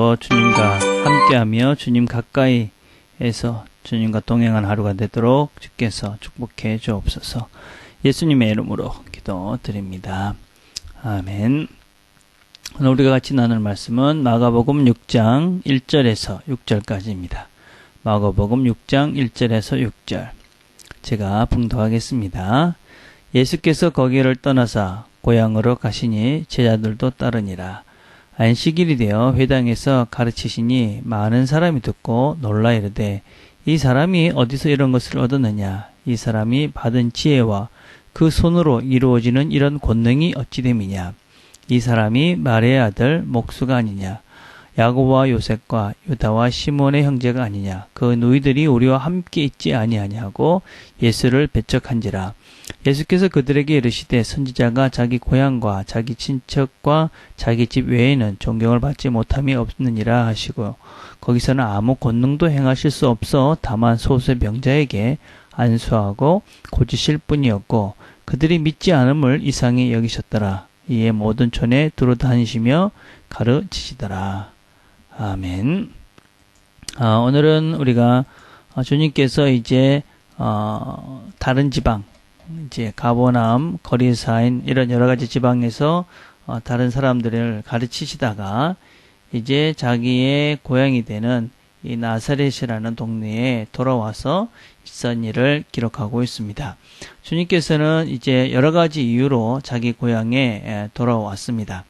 오늘도 주님과 함께하며 주님 가까이에서 주님과 동행한 하루가 되도록 주께서 축복해 주옵소서. 예수님의 이름으로 기도드립니다. 아멘. 오늘 우리가 같이 나눌 말씀은 마가복음 6장 1절에서 6절까지입니다. 마가복음 6장 1절에서 6절. 제가 봉독하겠습니다. 예수께서 거기를 떠나사 고향으로 가시니 제자들도 따르니라. 안식일이 되어 회당에서 가르치시니 많은 사람이 듣고 놀라 이르되 이 사람이 어디서 이런 것을 얻었느냐? 이 사람이 받은 지혜와 그 손으로 이루어지는 이런 권능이 어찌 됨이냐? 이 사람이 마리아의 아들 목수가 아니냐? 야고보와 요셉과 유다와 시몬의 형제가 아니냐? 그 누이들이 우리와 함께 있지 아니하냐고 예수를 배척한지라. 예수께서 그들에게 이르시되 선지자가 자기 고향과 자기 친척과 자기 집 외에는 존경을 받지 못함이 없느니라 하시고 거기서는 아무 권능도 행하실 수 없어 다만 소수의 병자에게 안수하고 고치실 뿐이었고 그들이 믿지 않음을 이상히 여기셨더라. 이에 모든 촌에 두루 다니시며 가르치시더라. 아멘. 오늘은 우리가 주님께서 이제 다른 지방, 이제 가버나움, 거리사인 이런 여러 가지 지방에서 다른 사람들을 가르치시다가 이제 자기의 고향이 되는 이 나사렛이라는 동네에 돌아와서 있었던 일을 기록하고 있습니다. 주님께서는 이제 여러 가지 이유로 자기 고향에 돌아왔습니다.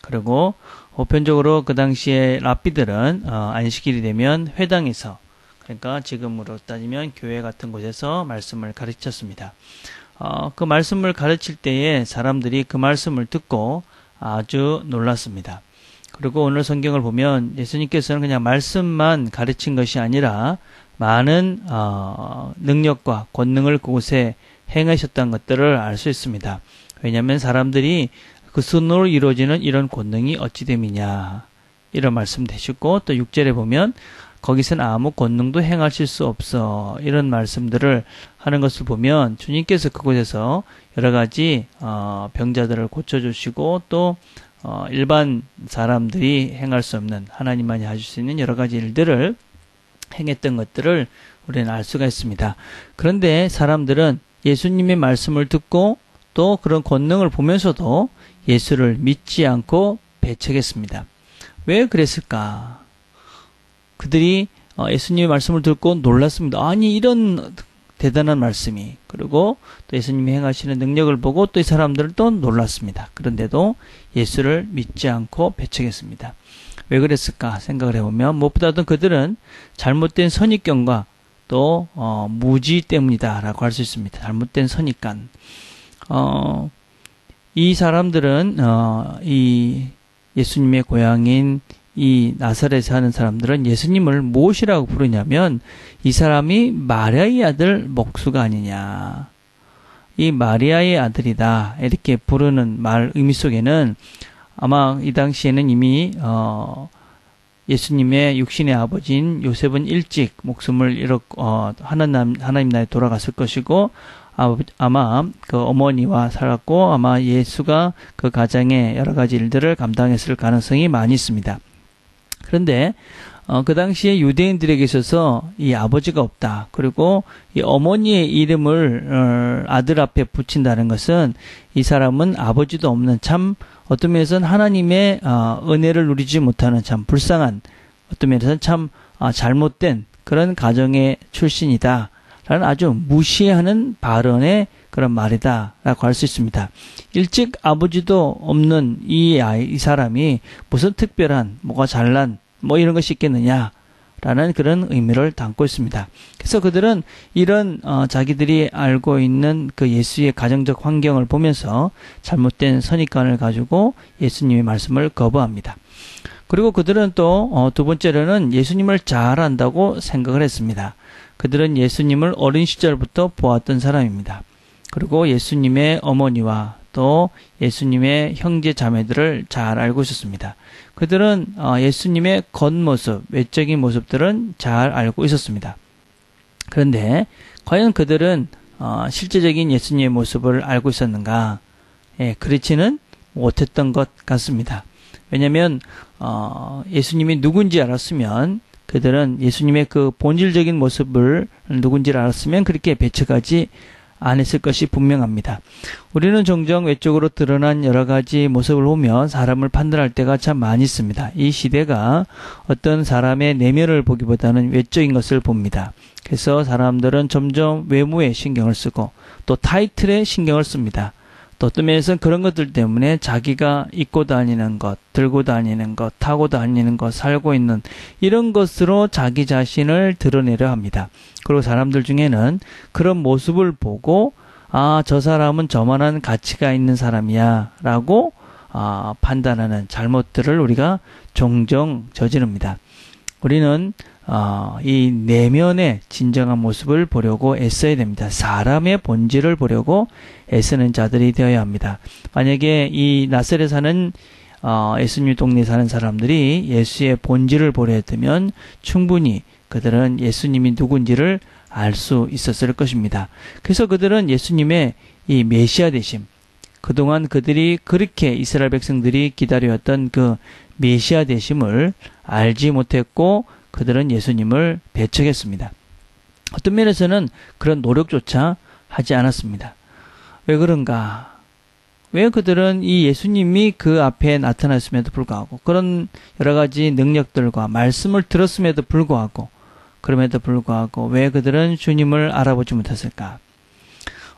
그리고 보편적으로 그 당시에 랍비들은 안식일이 되면 회당에서, 그러니까 지금으로 따지면 교회 같은 곳에서 말씀을 가르쳤습니다. 그 말씀을 가르칠 때에 사람들이 그 말씀을 듣고 아주 놀랐습니다. 그리고 오늘 성경을 보면 예수님께서는 그냥 말씀만 가르친 것이 아니라 많은 능력과 권능을 그곳에 행하셨다는 것들을 알 수 있습니다. 왜냐하면 사람들이 그 손으로 이루어지는 이런 권능이 어찌 됨이냐 이런 말씀 되시고 또 6절에 보면 거기서는 아무 권능도 행하실 수 없어 이런 말씀들을 하는 것을 보면 주님께서 그곳에서 여러 가지 병자들을 고쳐주시고 또 일반 사람들이 행할 수 없는 하나님만이 하실 수 있는 여러 가지 일들을 행했던 것들을 우리는 알 수가 있습니다. 그런데 사람들은 예수님의 말씀을 듣고 또 그런 권능을 보면서도 예수를 믿지 않고 배척했습니다. 왜 그랬을까? 그들이 예수님의 말씀을 듣고 놀랐습니다. 아니 이런 대단한 말씀이, 그리고 또 예수님이 행하시는 능력을 보고 또 이 사람들은 또 놀랐습니다. 그런데도 예수를 믿지 않고 배척했습니다. 왜 그랬을까 생각을 해보면 무엇보다도 그들은 잘못된 선입견과 또 무지 때문이다 라고 할 수 있습니다. 잘못된 선입견. 이 사람들은 이 예수님의 고향인 이 나사렛에 사는 사람들은 예수님을 무엇이라고 부르냐면 이 사람이 마리아의 아들 목수가 아니냐, 이 마리아의 아들이다 이렇게 부르는 말 의미 속에는 아마 이 당시에는 이미 예수님의 육신의 아버지인 요셉은 일찍 목숨을 잃었고 하나님 나라에 돌아갔을 것이고 아마 그 어머니와 살았고 아마 예수가 그 가정의 여러 가지 일들을 감당했을 가능성이 많이 있습니다. 그런데 그 당시에 유대인들에게 있어서 이 아버지가 없다. 그리고 이 어머니의 이름을 아들 앞에 붙인다는 것은 이 사람은 아버지도 없는 참 어떤 면에서는 하나님의 은혜를 누리지 못하는 참 불쌍한, 어떤 면에서는 참 잘못된 그런 가정의 출신이다 라는 아주 무시하는 발언의 그런 말이다 라고 할 수 있습니다. 일찍 아버지도 없는 이 사람이 무슨 특별한 뭐가 잘난 뭐 이런 것이 있겠느냐 라는 그런 의미를 담고 있습니다. 그래서 그들은 이런 자기들이 알고 있는 그 예수의 가정적 환경을 보면서 잘못된 선입관을 가지고 예수님의 말씀을 거부합니다. 그리고 그들은 또 두 번째로는 예수님을 잘 안다고 생각을 했습니다. 그들은 예수님을 어린 시절부터 보았던 사람입니다. 그리고 예수님의 어머니와 또 예수님의 형제 자매들을 잘 알고 있었습니다. 그들은 예수님의 겉모습, 외적인 모습들은 잘 알고 있었습니다. 그런데 과연 그들은 실제적인 예수님의 모습을 알고 있었는가? 그렇지는 못했던 것 같습니다. 왜냐하면 예수님이 누군지 알았으면 그들은 예수님의 그 본질적인 모습을 누군지를 알았으면 그렇게 배척하지 않았을 것이 분명합니다. 우리는 종종 외적으로 드러난 여러 가지 모습을 보며 사람을 판단할 때가 참 많이 있습니다. 이 시대가 어떤 사람의 내면을 보기보다는 외적인 것을 봅니다. 그래서 사람들은 점점 외모에 신경을 쓰고 또 타이틀에 신경을 씁니다. 또 어떤 면에서는 그런 것들 때문에 자기가 입고 다니는 것, 들고 다니는 것, 타고 다니는 것, 살고 있는 이런 것으로 자기 자신을 드러내려 합니다. 그리고 사람들 중에는 그런 모습을 보고 저 사람은 저만한 가치가 있는 사람이야 라고 판단하는 잘못들을 우리가 종종 저지릅니다. 우리는 이 내면의 진정한 모습을 보려고 애써야 됩니다. 사람의 본질을 보려고 애쓰는 자들이 되어야 합니다. 만약에 이 나사렛에 사는 예수님 동네에 사는 사람들이 예수의 본질을 보려 했다면 충분히 그들은 예수님이 누군지를 알 수 있었을 것입니다. 그래서 그들은 예수님의 이 메시아 되심, 그동안 그들이 그렇게 이스라엘 백성들이 기다려왔던 그 메시아 되심을 알지 못했고 그들은 예수님을 배척했습니다. 어떤 면에서는 그런 노력조차 하지 않았습니다. 왜 그런가? 왜 그들은 이 예수님이 그 앞에 나타났음에도 불구하고 그런 여러 가지 능력들과 말씀을 들었음에도 불구하고 그럼에도 불구하고 왜 그들은 주님을 알아보지 못했을까?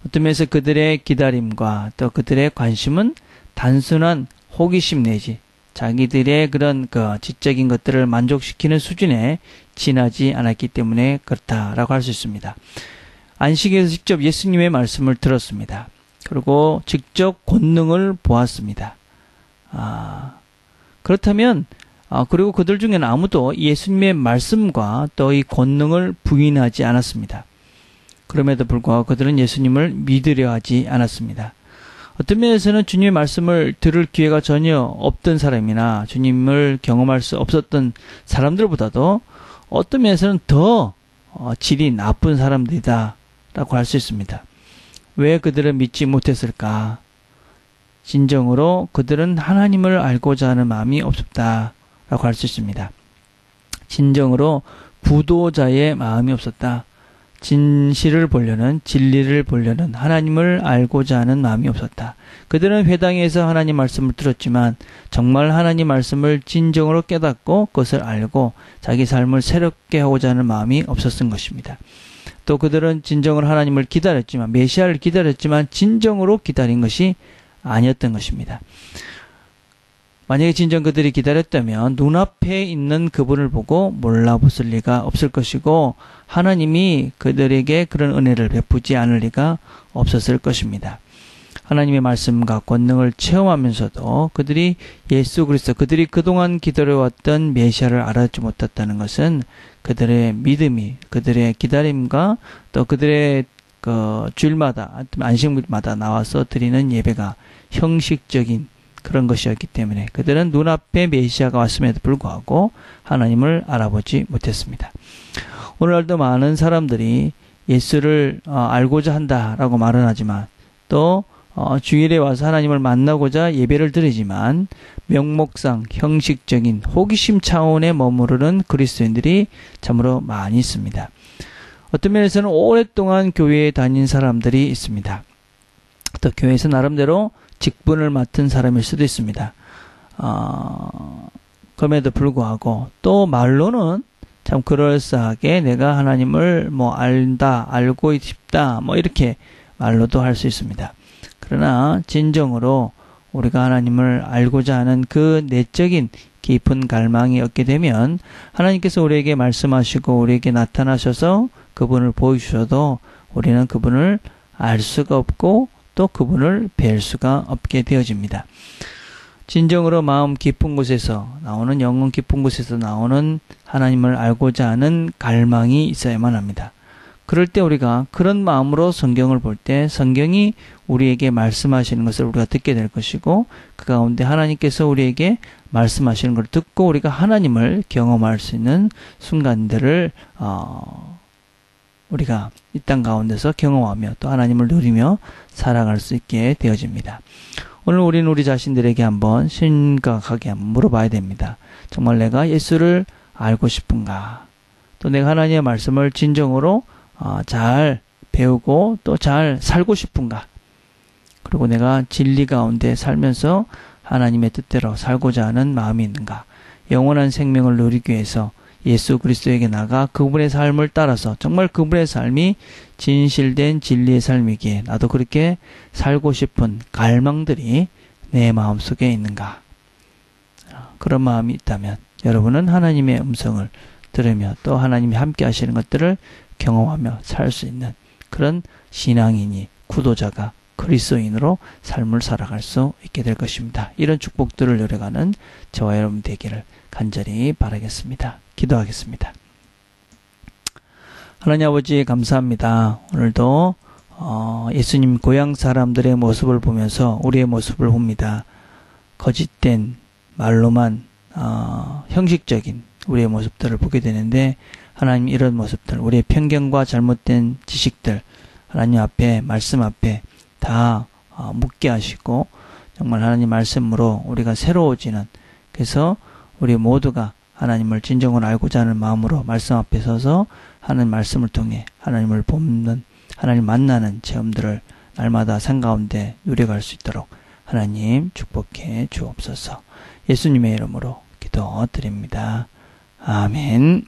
어떤 면에서 그들의 기다림과 또 그들의 관심은 단순한 호기심 내지 자기들의 그런 지적인 것들을 만족시키는 수준에 지나지 않았기 때문에 그렇다라고 할 수 있습니다. 안식에서 직접 예수님의 말씀을 들었습니다. 그리고 직접 권능을 보았습니다. 그렇다면 그리고 그들 중에는 아무도 예수님의 말씀과 또 이 권능을 부인하지 않았습니다. 그럼에도 불구하고 그들은 예수님을 믿으려 하지 않았습니다. 어떤 면에서는 주님의 말씀을 들을 기회가 전혀 없던 사람이나 주님을 경험할 수 없었던 사람들보다도 어떤 면에서는 더 질이 나쁜 사람들이다 라고 할 수 있습니다. 왜 그들은 믿지 못했을까? 진정으로 그들은 하나님을 알고자 하는 마음이 없었다 라고 할 수 있습니다. 진정으로 구도자의 마음이 없었다. 진실을 보려는, 진리를 보려는, 하나님을 알고자 하는 마음이 없었다. 그들은 회당에서 하나님 말씀을 들었지만 정말 하나님 말씀을 진정으로 깨닫고 그것을 알고 자기 삶을 새롭게 하고자 하는 마음이 없었던 것입니다. 또 그들은 진정으로 하나님을 기다렸지만, 메시아를 기다렸지만 진정으로 기다린 것이 아니었던 것입니다. 만약에 진정 그들이 기다렸다면 눈앞에 있는 그분을 보고 몰라봤을 리가 없을 것이고 하나님이 그들에게 그런 은혜를 베푸지 않을 리가 없었을 것입니다. 하나님의 말씀과 권능을 체험하면서도 그들이 예수 그리스도, 그들이 그동안 기다려왔던 메시아를 알아듣지 못했다는 것은 그들의 믿음이, 그들의 기다림과 또 그들의 주일마다, 안식일마다 나와서 드리는 예배가 형식적인 그런 것이었기 때문에 그들은 눈앞에 메시아가 왔음에도 불구하고 하나님을 알아보지 못했습니다. 오늘날도 많은 사람들이 예수를 알고자 한다라고 말은 하지만 또 주일에 와서 하나님을 만나고자 예배를 드리지만 명목상 형식적인 호기심 차원에 머무르는 그리스도인들이 참으로 많이 있습니다. 어떤 면에서는 오랫동안 교회에 다닌 사람들이 있습니다. 또 교회에서 나름대로 직분을 맡은 사람일 수도 있습니다. 그럼에도 불구하고 또 말로는 참 그럴싸하게 내가 하나님을 안다, 알고 싶다, 이렇게 말로도 할 수 있습니다. 그러나 진정으로 우리가 하나님을 알고자 하는 그 내적인 깊은 갈망이 없게 되면 하나님께서 우리에게 말씀하시고 우리에게 나타나셔서 그분을 보여주셔도 우리는 그분을 알 수가 없고 또 그분을 뵐 수가 없게 되어집니다. 진정으로 마음 깊은 곳에서 나오는, 영혼 깊은 곳에서 나오는 하나님을 알고자 하는 갈망이 있어야만 합니다. 그럴 때 우리가 그런 마음으로 성경을 볼 때 성경이 우리에게 말씀하시는 것을 우리가 듣게 될 것이고 그 가운데 하나님께서 우리에게 말씀하시는 걸 듣고 우리가 하나님을 경험할 수 있는 순간들을 우리가 이 땅 가운데서 경험하며 또 하나님을 누리며 살아갈 수 있게 되어집니다. 오늘 우리는 우리 자신들에게 한번 심각하게 한번 물어봐야 됩니다. 정말 내가 예수를 알고 싶은가? 또 내가 하나님의 말씀을 진정으로 잘 배우고 또 잘 살고 싶은가? 그리고 내가 진리 가운데 살면서 하나님의 뜻대로 살고자 하는 마음이 있는가? 영원한 생명을 누리기 위해서 예수 그리스도에게 나가 그분의 삶을 따라서 정말 그분의 삶이 진실된 진리의 삶이기에 나도 그렇게 살고 싶은 갈망들이 내 마음속에 있는가? 그런 마음이 있다면 여러분은 하나님의 음성을 들으며 또 하나님이 함께 하시는 것들을 경험하며 살 수 있는 그런 신앙인이 구도자가 그리스도인으로 삶을 살아갈 수 있게 될 것입니다. 이런 축복들을 누려가는 저와 여러분 되기를 간절히 바라겠습니다. 기도하겠습니다. 하나님 아버지 감사합니다. 오늘도 예수님 고향 사람들의 모습을 보면서 우리의 모습을 봅니다. 거짓된 말로만 형식적인 우리의 모습들을 보게 되는데 하나님 이런 모습들 우리의 편견과 잘못된 지식들 하나님 앞에 말씀 앞에 다 묻게 하시고 정말 하나님 말씀으로 우리가 새로워지는 그래서 우리 모두가 하나님을 진정으로 알고자 하는 마음으로 말씀 앞에 서서 하는 말씀을 통해 하나님을 보는 하나님 만나는 체험들을 날마다 삶 가운데 누려갈 수 있도록 하나님 축복해 주옵소서. 예수님의 이름으로 기도드립니다. 아멘.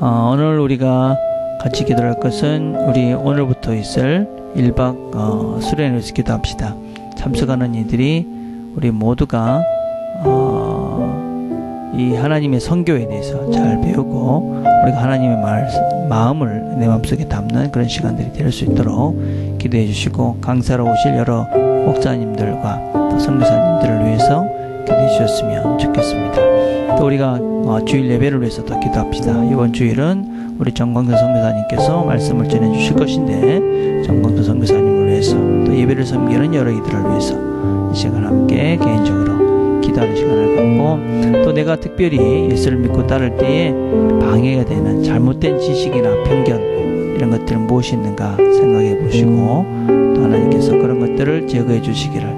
오늘 우리가 같이 기도할 것은 우리 오늘부터 있을 1박 수련회에서 기도합시다. 참석하는 이들이 우리 모두가 이 하나님의 선교에 대해서 잘 배우고 우리가 하나님의 마음을 내 마음속에 담는 그런 시간들이 될 수 있도록 기도해 주시고 강사로 오실 여러 목사님들과 또 선교사님들을 위해서 기도해 주셨으면 좋겠습니다. 또 우리가 주일 예배를 위해서 또 기도합시다. 이번 주일은 우리 정광선 선교사님께서 말씀을 전해 주실 것인데 정광선 선교사님을 위해서 또 예배를 섬기는 여러 이들을 위해서 이 시간 함께 개인적으로 기도하는 시간을 갖고 또 내가 특별히 예수를 믿고 따를 때에 방해가 되는 잘못된 지식이나 편견 이런 것들은 무엇이 있는가 생각해 보시고 또 하나님께서 그런 것들을 제거해 주시기를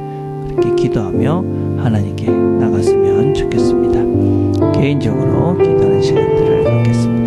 그렇게 기도하며 하나님께 나갔으면 좋겠습니다. 개인적으로 기도하는 시간들을 갖겠습니다.